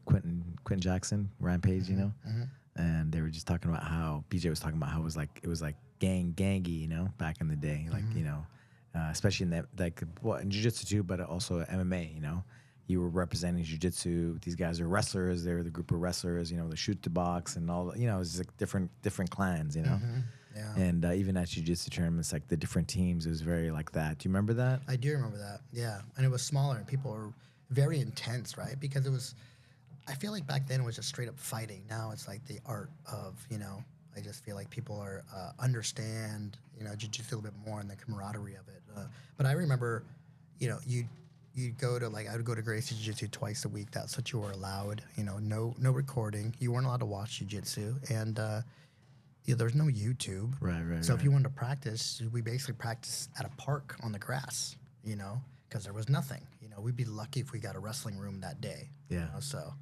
Quentin Jackson, Rampage, you know? Mm-hmm. And they were just talking about how BJ was talking about how it was like gangy, you know, back in the day, like, you know, especially in that, like, well, in jiu-jitsu too, but also MMA, you know, you were representing jiu-jitsu. These guys are wrestlers. They're the group of wrestlers, you know, the shoot to box and all, you know, it's like different clans, you know. Mm-hmm. Yeah. And even at jiu-jitsu tournaments, like the different teams, it was very like that. Do you remember that? I do remember that. Yeah. And it was smaller and people were very intense, right? Because it was, I feel like back then it was just straight up fighting. Now it's like the art of, you know, I just feel like people are understand, you know, jiu-jitsu a little bit more and the camaraderie of it. But I remember, you know, you'd go to, like, I would go to Gracie Jiu-Jitsu twice a week. That's what you were allowed. You know, no recording. You weren't allowed to watch jiu-jitsu. And there's no YouTube. Right. So if you wanted to practice, we basically practiced at a park on the grass, you know, because there was nothing. You know, we'd be lucky if we got a wrestling room that day. Yeah. You know, so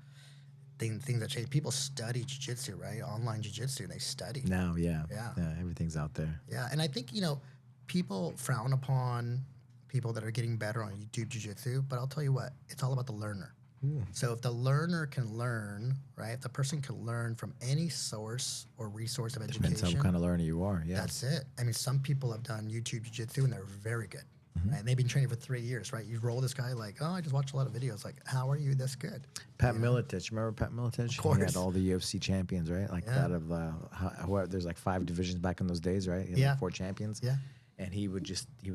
things that change. People study jiu-jitsu, right? Online jiu-jitsu, they study. Now, yeah, Yeah. everything's out there. Yeah, and I think, you know, people frown upon people that are getting better on YouTube jiu-jitsu, but I'll tell you what, it's all about the learner. Ooh. So if the learner can learn, right, if the person can learn from any source or resource of education. Depends on what kind of learner you are, yeah. That's it. I mean, some people have done YouTube jiu-jitsu and they're very good. Right? And they've been training for 3 years, right? You roll this guy like, oh, I just watched a lot of videos. Like, how are you this good? Pat Miletich, remember Pat Miletich? Of course. He had all the UFC champions, right? Like that of, there's like 5 divisions back in those days, right? He had like 4 champions. Yeah. And he would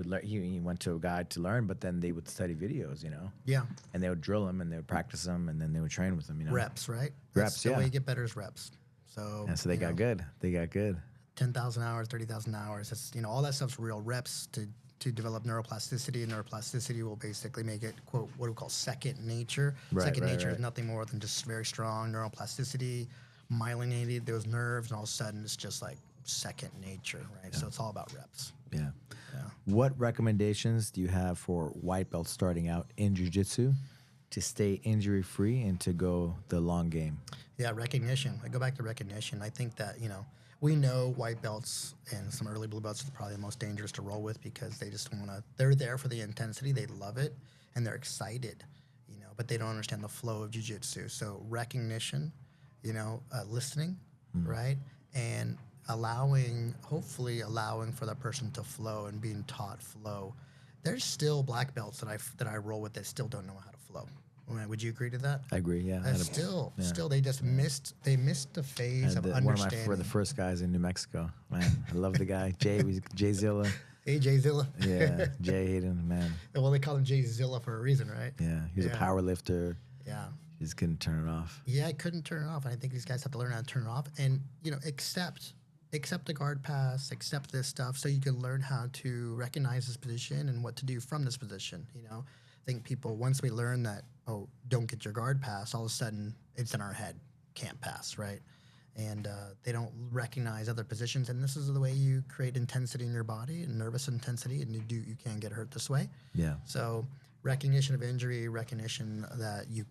learn, he went to a guide to learn, but then they would study videos, you know? Yeah. And they would drill him and they would practice them and then they would train with them, you know? Reps, right? Reps, The way you get better is reps. So, and so they got good. They got good. 10,000 hours, 30,000 hours. It's, you know, all that stuff's real reps to develop neuroplasticity, and neuroplasticity will basically make it, quote, what we call second nature. Second nature is nothing more than just very strong neuroplasticity, myelinated those nerves, and all of a sudden it's just like second nature, right? Yeah. So it's all about reps. Yeah. What recommendations do you have for white belts starting out in jiu-jitsu to stay injury-free and to go the long game? Yeah, recognition. I go back to recognition. I think that, you know, we know white belts and some early blue belts are probably the most dangerous to roll with because they just want to, they're there for the intensity, they love it, and they're excited, you know, but they don't understand the flow of jiu-jitsu. So recognition, you know, listening, right? And hopefully allowing for that person to flow and being taught flow. There's still black belts that I roll with that still don't know how to flow. Would you agree to that? I agree. Yeah. Still, they just missed the phase of understanding. One of the first guys in New Mexico. Man, I love the guy. Jay Zilla. Hey, Jay Zilla. Yeah, Jay Hayden, man. Well, they call him Jay Zilla for a reason, right? Yeah, he was a power lifter. Yeah. He just couldn't turn it off. Yeah, I couldn't turn it off. And I think these guys have to learn how to turn it off and, you know, accept the guard pass, accept this stuff so you can learn how to recognize this position and what to do from this position, you know? I think people, once we learn that, oh, don't get your guard pass, all of a sudden it's in our head, can't pass, right? And they don't recognize other positions. And this is the way you create intensity in your body, and nervous intensity, and you can get hurt this way. Yeah. So recognition of injury, recognition that you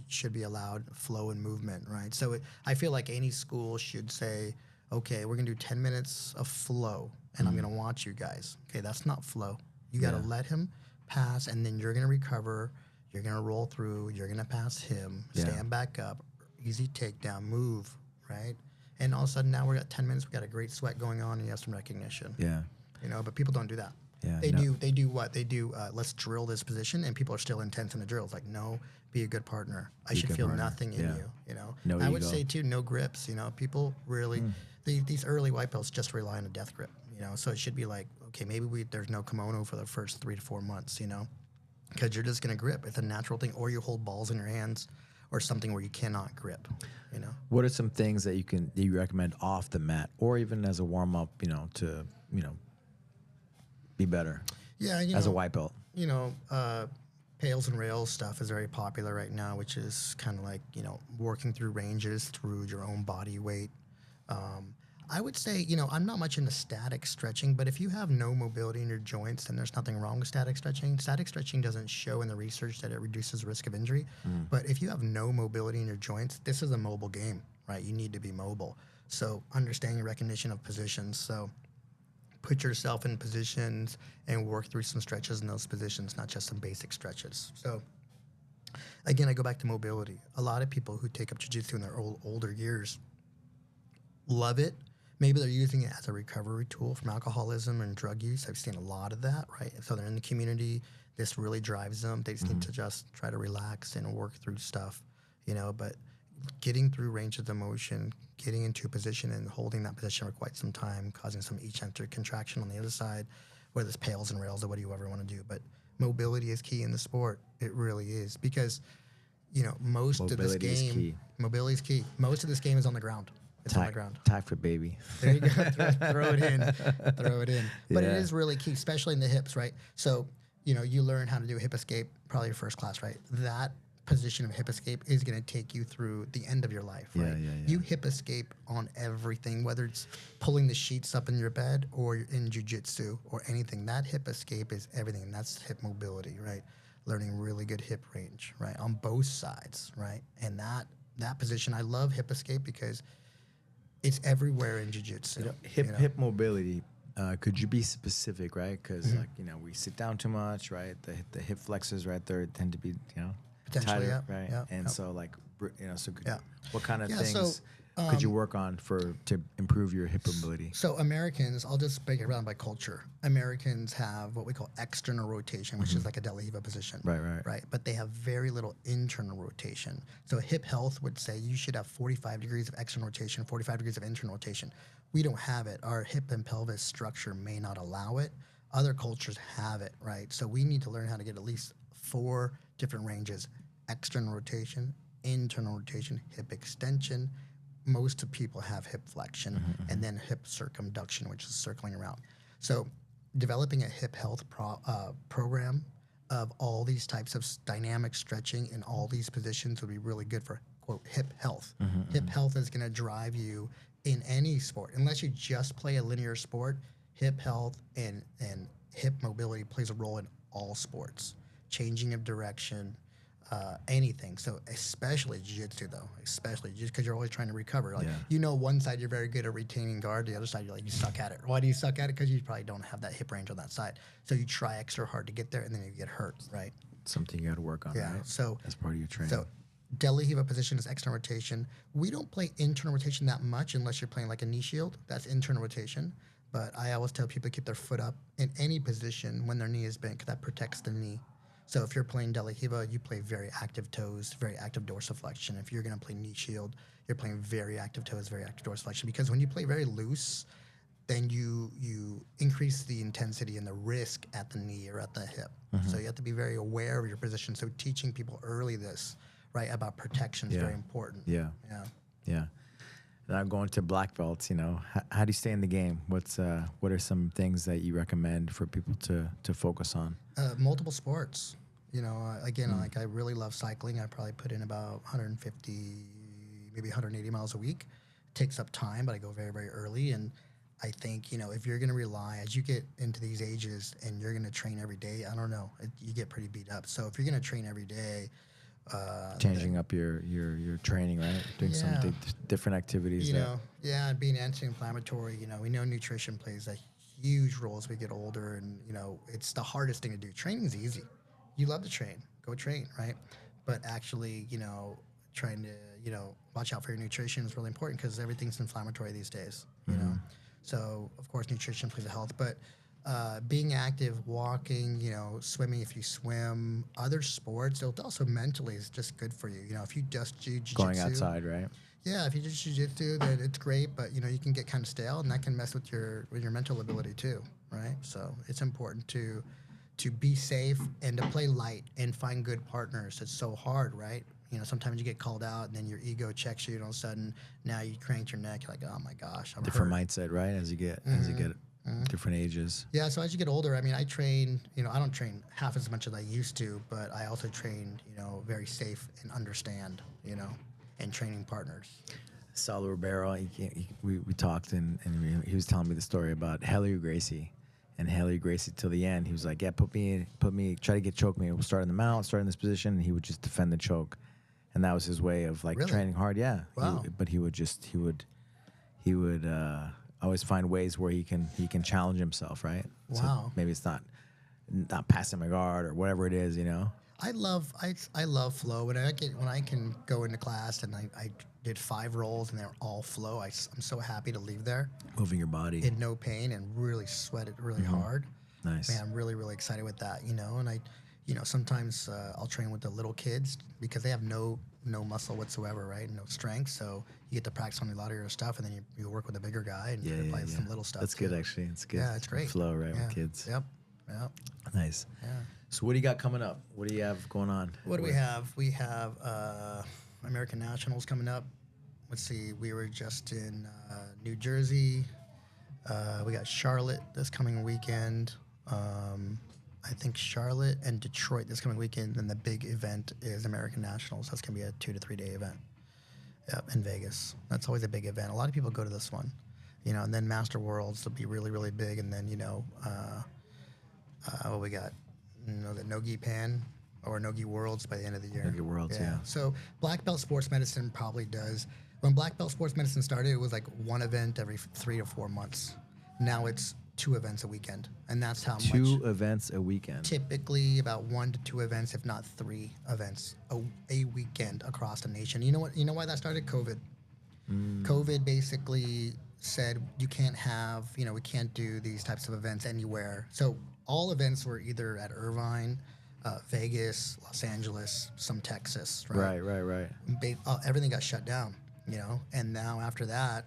should be allowed flow and movement, right? So I feel like any school should say, okay, we're going to do 10 minutes of flow, and I'm going to watch you guys. Okay, that's not flow. You got to let him pass, and then you're going to recover. You're going to roll through. You're going to pass him. Stand back up. Easy takedown. Move, right? And all of a sudden, now we're at 10 minutes. We got a great sweat going on, and you have some recognition. Yeah. You know, but people don't do that. Yeah. They do what? They do, let's drill this position, and people are still intense in the drill. It's like, no, be a good partner. I should feel nothing in you, you know? No I would say, too, no grips. You know, people really, these early white belts just rely on a death grip, you know? So it should be like, okay, maybe there's no kimono for the first 3 to 4 months, you know? Because you're just going to grip. It's a natural thing. Or you hold balls in your hands or something where you cannot grip, you know? What are some things that you recommend off the mat or even as a warm-up, you know, to, you know, be better as a white belt? You know, Pails and rails stuff is very popular right now, which is kind of like, working through ranges through your own body weight. I would say, I'm not much into static stretching, but if you have no mobility in your joints, then there's nothing wrong with static stretching. Static stretching doesn't show in the research that it reduces risk of injury. But if you have no mobility in your joints, this is a mobile game, right? You need to be mobile. So understanding recognition of positions. So put yourself in positions and work through some stretches in those positions, not just some basic stretches. So again, I go back to mobility. A lot of people who take up jiu-jitsu in their older years love it. Maybe they're using it as a recovery tool from alcoholism and drug use. I've seen a lot of that, right? So they're in the community. This really drives them. They just need to just try to relax and work through stuff, but getting through ranges of motion, getting into a position and holding that position for quite some time, causing some eccentric contraction on the other side, whether it's pails and rails or whatever you ever want to do. But mobility is key in the sport. It really is. Because, most of this game, mobility is key. Most of this game is on the ground. It's on the ground. Tie for baby. There you go. Throw it in. Throw it in. But it is really key, especially in the hips, right? So, you learn how to do a hip escape, probably your first class, right? That position of hip escape is going to take you through the end of your life, right? You hip escape on everything, whether it's pulling the sheets up in your bed or you're in jiu-jitsu or anything. That hip escape is everything. And that's hip mobility, right? Learning really good hip range, right? On both sides, right? And that position, I love hip escape because it's everywhere in jiu-jitsu. Hip mobility. Could you be specific, right? Because we sit down too much, right? The hip flexors right there tend to be Potentially, tighter, right? Yeah, and so what kind of Yeah, things could you work on to improve your hip mobility? So Americans, I'll just break it around by culture. Americans have what we call external rotation, which is like a Delahiva position. Right. But they have very little internal rotation. So hip health would say you should have 45 degrees of external rotation, 45 degrees of internal rotation. We don't have it. Our hip and pelvis structure may not allow it. Other cultures have it, right? So we need to learn how to get at least 4 different ranges: external rotation, internal rotation, hip extension. Most of people have hip flexion, and then hip circumduction, which is circling around. So developing a hip health program of all these types of dynamic stretching in all these positions would be really good for, quote, hip health. Hip health is going to drive you in any sport. Unless you just play a linear sport, hip health and hip mobility plays a role in all sports. Changing of direction, anything. So especially jiu-jitsu, though, especially just because you're always trying to recover. Like, one side you're very good at retaining guard, the other side you're like, you suck at it. Why do you suck at it? Because you probably don't have that hip range on that side. So you try extra hard to get there, and then you get hurt, right? Something you got to work on, right? So as part of your training. So Delahiva position is external rotation. We don't play internal rotation that much unless you're playing like a knee shield. That's internal rotation. But I always tell people to keep their foot up in any position when their knee is bent, because that protects the knee. So if you're playing Delahiva, you play very active toes, very active dorsiflexion. If you're going to play knee shield, you're playing very active toes, very active dorsiflexion. Because when you play very loose, then you increase the intensity and the risk at the knee or at the hip. So you have to be very aware of your position. So teaching people early this, right, about protection is very important. Yeah. Now going to black belts, how do you stay in the game? What are some things that you recommend for people to focus on? Multiple sports. Again, like I really love cycling. I probably put in about 150, maybe 180 miles a week. It takes up time, but I go very, very early. And I think, if you're going to rely, as you get into these ages and you're going to train every day, I don't know, you get pretty beat up. So if you're going to train every day, changing up your training, right? Doing some different activities. Being anti-inflammatory. We know nutrition plays a huge role as we get older, and it's the hardest thing to do. Training's easy. You love to train, go train, right? But actually, trying to watch out for your nutrition is really important because everything's inflammatory these days. So of course nutrition plays a health, but being active, walking, swimming if you swim, other sports, it also mentally is just good for you. If you just do jiu-jitsu. Going outside, right? Yeah, if you just jiu-jitsu, then it's great, but you can get kind of stale, and that can mess with your mental ability too, right? So it's important to be safe and to play light and find good partners. It's so hard, right? Sometimes you get called out, and then your ego checks you, and all of a sudden now you cranked your neck. You're like, oh my gosh, I'm different hurt. mindset, right? As you get different ages. Yeah, so as you get older, I mean, I train, I don't train half as much as I used to, but I also train, very safe and understand, and training partners. Saulo Ribeiro, we talked and he was telling me the story about Helio Gracie. And Helio Gracie till the end, he was like, yeah, put me, try to choke me. We'll start in the mount, start in this position, and he would just defend the choke. And that was his way of like Really? training hard. Yeah. Wow. But he would always find ways where he can challenge himself, right? Wow. So maybe it's not passing my guard or whatever it is, I love flow. When I can go into class and I did 5 rolls and they're all flow, I'm so happy to leave there Moving your body. in no pain and really sweat it really hard. Nice. Man, I'm really, really excited with that, and sometimes I'll train with the little kids because they have no muscle whatsoever, right? No strength. So you get to practice on a lot of your stuff, and then you work with a bigger guy and you apply some little stuff. That's too. good, actually. It's good. Yeah, it's great. Flow, right, Yeah. with kids. Yep. Nice. Yeah. So what do you got coming up? What do you have going on? What do we have? We have American Nationals coming up. Let's see. We were just in New Jersey. We got Charlotte this coming weekend. I think Charlotte and Detroit this coming weekend. And the big event is American Nationals. That's going to be a 2 to 3 day event. Yep, in Vegas. That's always a big event. A lot of people go to this one. And then Master Worlds will be really, really big. And then, what we got? The Nogi Pan or Nogi Worlds by the end of the year. Nogi Worlds, yeah. So Black Belt Sports Medicine probably does. When Black Belt Sports Medicine started, it was like one event every 3 to 4 months. Now it's 2 events a weekend, and that's how much. 2 events a weekend. Typically about 1 to 2 events, if not 3 events a weekend across the nation. You know what? You know why that started? COVID. COVID basically said you can't have, we can't do these types of events anywhere. So all events were either at Irvine, Vegas, Los Angeles, some Texas, right? Right. Everything got shut down, and now after that,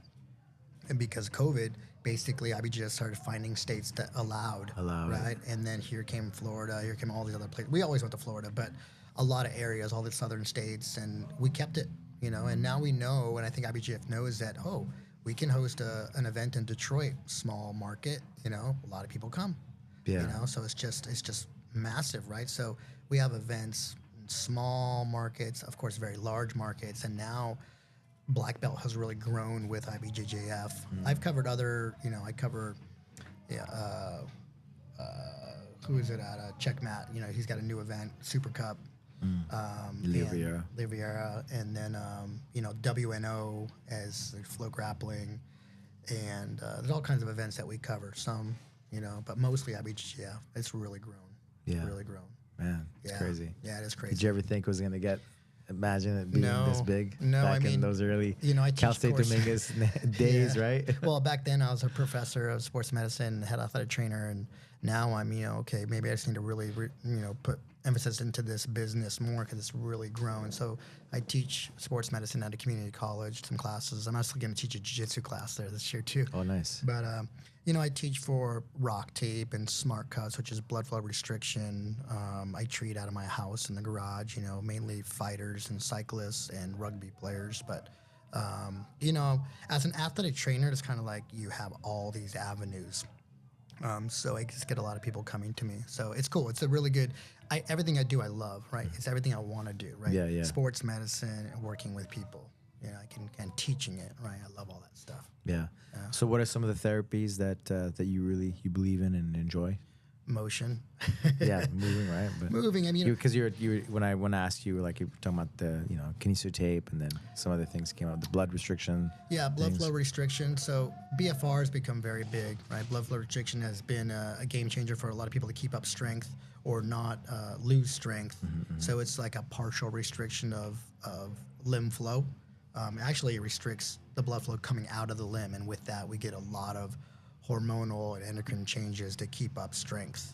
and because of COVID, basically IBJJF started finding states that allowed right? And then here came Florida, here came all these other places. We always went to Florida, but a lot of areas, all the southern states, and we kept it, and now we know, and I think IBJJF knows that, we can host an event in Detroit, small market, a lot of people come. Yeah. So it's just massive, right? So we have events in small markets, of course, very large markets, and now Black Belt has really grown with IBJJF. I've covered other, who is it at? Checkmat, he's got a new event, Super Cup. Liviera. And then, WNO as flow grappling, and there's all kinds of events that we cover. Some, but mostly IBJJF. It's really grown. Yeah. Really grown. Man, it's crazy. Yeah, it is crazy. Did you ever think it was going to imagine it being this big? No, back in those early I Cal teach State Dominguez days, right? Well, back then I was a professor of sports medicine, head athletic trainer, and now I'm, okay, maybe I just need to really, put emphasis into this business more because it's really grown. So I teach sports medicine at a community college, some classes. I'm actually going to teach a jiu-jitsu class there this year too. Oh, nice. But, I teach for rock tape and smart cuts, which is blood flow restriction. I treat out of my house in the garage, mainly fighters and cyclists and rugby players. But, as an athletic trainer, it's kind of like you have all these avenues. So I just get a lot of people coming to me. So it's cool. It's a really good, everything I do, I love, right? It's everything I want to do, right? Yeah. Sports medicine and working with people, and teaching it, right? I love all that stuff. Yeah. So what are some of the therapies that you believe in and enjoy? Motion. Yeah, moving, right? But moving. I mean, because you when I asked you, like, you were talking about the kineso tape, and then some other things came out, the blood restriction. Yeah, blood flow restriction. So BFR has become very big, right? Blood flow restriction has been a game changer for a lot of people to keep up strength or not lose strength. So it's like a partial restriction of limb flow. Actually, it restricts the blood flow coming out of the limb, and with that, we get a lot of hormonal and endocrine changes to keep up strength.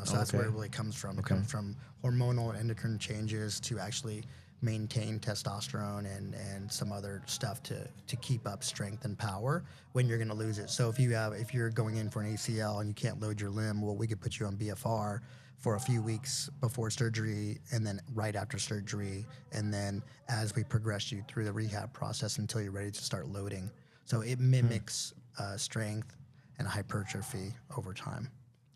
So that's where it really comes from. It comes from hormonal and endocrine changes to actually maintain testosterone and some other stuff to keep up strength and power when you're going to lose it. So if you're going in for an ACL and you can't load your limb, well, we could put you on BFR for a few weeks before surgery and then right after surgery, and then as we progress you through the rehab process until you're ready to start loading. So it mimics strength and hypertrophy over time.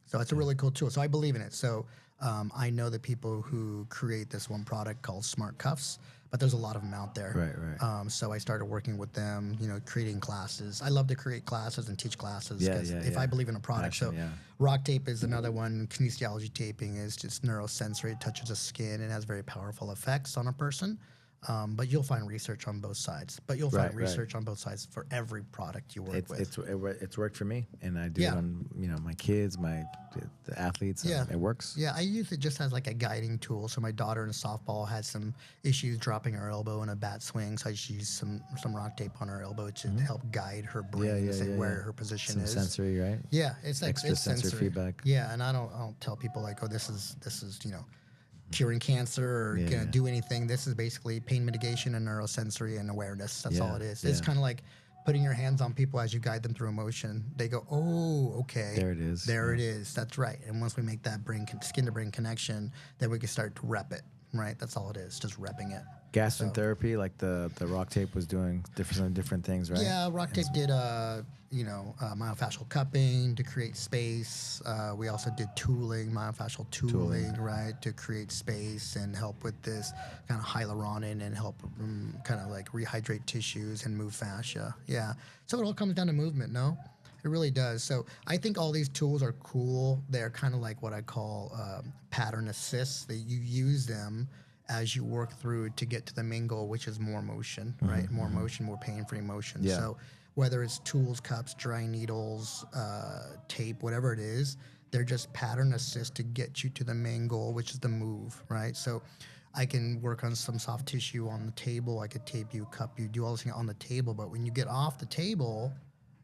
So it's a really cool tool. So I believe in it. So I know the people who create this one product called Smart Cuffs, but there's a lot of them out there. Right. So I started working with them, creating classes. I love to create classes and teach classes because if I believe in a product. Passion, rock tape is another one. Kinesiology taping is just neurosensory. It touches the skin and has very powerful effects on a person. But you'll find research on both sides. But you'll find research on both sides for every product you work with. It's worked for me, and I do it on my kids, the athletes. And it works. Yeah, I use it just as like a guiding tool. So my daughter in softball had some issues dropping her elbow in a bat swing, so I just used some rock tape on her elbow to help guide her brain where her position is. Sensory, right? Yeah, it's like extra sensory feedback. Yeah, and I don't tell people like, oh, this is curing cancer or gonna do anything. This is basically pain mitigation and neurosensory and awareness. That's all it is. It's kind of like putting your hands on people as you guide them through emotion. They go, oh, okay. There it is. There it is. That's right. And once we make that skin to brain connection, then we can start to rep it, right? That's all it is, just repping it. Gastrin therapy, like the rock tape was doing different things, right? Yeah, rock tape did myofascial cupping to create space. We also did myofascial tooling, right, to create space and help with this kind of hyaluronin and help kind of like rehydrate tissues and move fascia. Yeah, so it all comes down to movement, no? It really does. So I think all these tools are cool. They're kind of like what I call pattern assists. That you use them as you work through to get to the main goal, which is more motion, right? More motion, more pain-free motion. Yeah. So whether it's tools, cups, dry needles, tape, whatever it is, they're just pattern assist to get you to the main goal, which is the move, right? So I can work on some soft tissue on the table. I could tape you, cup you, do all this thing on the table. But when you get off the table,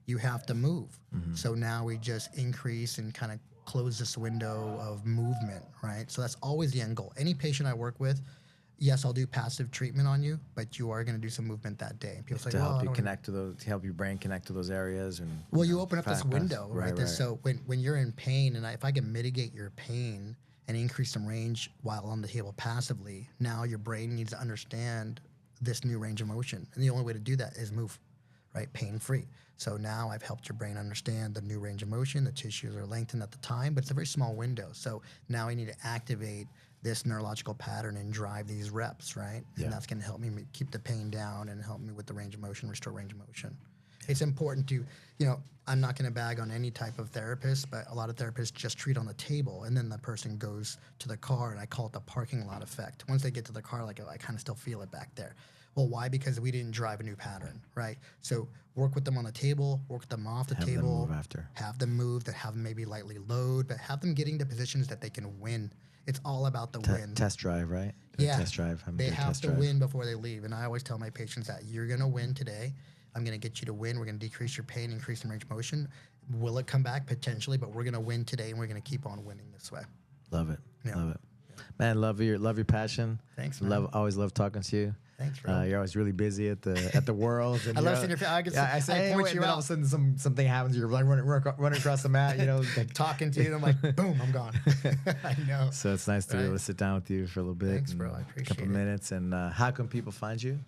you have to move. So now we just increase and kind of close this window of movement, right? So that's always the end goal. Any patient I work with, yes, I'll do passive treatment on you, but you are going to do some movement that day. People say, to help you connect to those, to help your brain connect to those areas, and you open up this window, right? So when you're in pain, and if I can mitigate your pain and increase some range while on the table passively, now your brain needs to understand this new range of motion, and the only way to do that is move, right? Pain free. So now I've helped your brain understand the new range of motion. The tissues are lengthened at the time, but it's a very small window. So now I need to activate this neurological pattern and drive these reps, right? Yeah. And that's going to help me keep the pain down and help me with the range of motion, restore range of motion. It's important to, I'm not going to bag on any type of therapist, but a lot of therapists just treat on the table, and then the person goes to the car, and I call it the parking lot effect. Once they get to the car, like I kind of still feel it back there. Well, why? Because we didn't drive a new pattern, right? So work with them on the table, work with them off the table. Have them move after. Have them move, have them maybe lightly load, but have them getting to positions that they can win. It's all about the win. Test drive, right? Yeah. Test drive. They have to win before they leave. And I always tell my patients that you're going to win today. I'm going to get you to win. We're going to decrease your pain, increase the range of motion. Will it come back? Potentially, but we're going to win today, and we're going to keep on winning this way. Love it. Yeah. Love it. Man, love your passion. Thanks, man. Always love talking to you. Thanks, bro. You're always really busy at the Worlds. And I love seeing your face. I say, hey, wait, and then all of a sudden something happens. You're like running across the mat, like, talking to you. And I'm like, boom, I'm gone. I know. So it's nice to be able to sit down with you for a little bit. Thanks, bro. I appreciate it. A couple minutes. And how can people find you?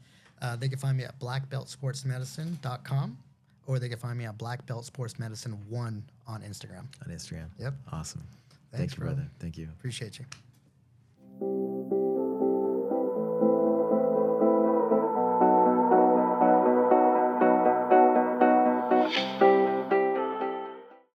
They can find me at blackbeltsportsmedicine.com, or they can find me at blackbeltsportsmedicine1 on Instagram. On Instagram. Yep. Awesome. Thanks, Thank you, brother. Thank you. Appreciate you.